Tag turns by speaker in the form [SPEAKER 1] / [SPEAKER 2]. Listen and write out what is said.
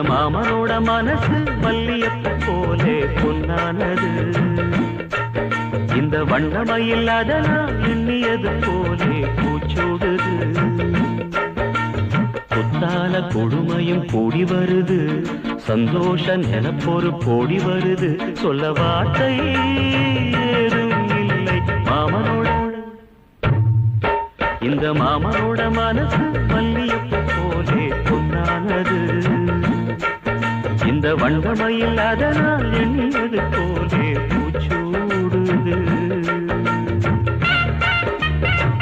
[SPEAKER 1] மாமனோட மனசு மல்லியப்ப போலே பொன்னானது. இந்த வண்ணமயில் அதனால் எண்ணியது போலே பூச்சோடுது. குத்தால கொடுமையும் கூடி வருது, சந்தோஷ நிலப்பொரு கோடி வருது. சொல்ல வார்த்தை ஏதும் இல்லை மாமனோட. இந்த மாமனோட மனசு மல்லியப்ப போலே பொன்னானது. இந்த வண்ணமயில் அதனால் எண்ணியது போலே பூச்சூடுது.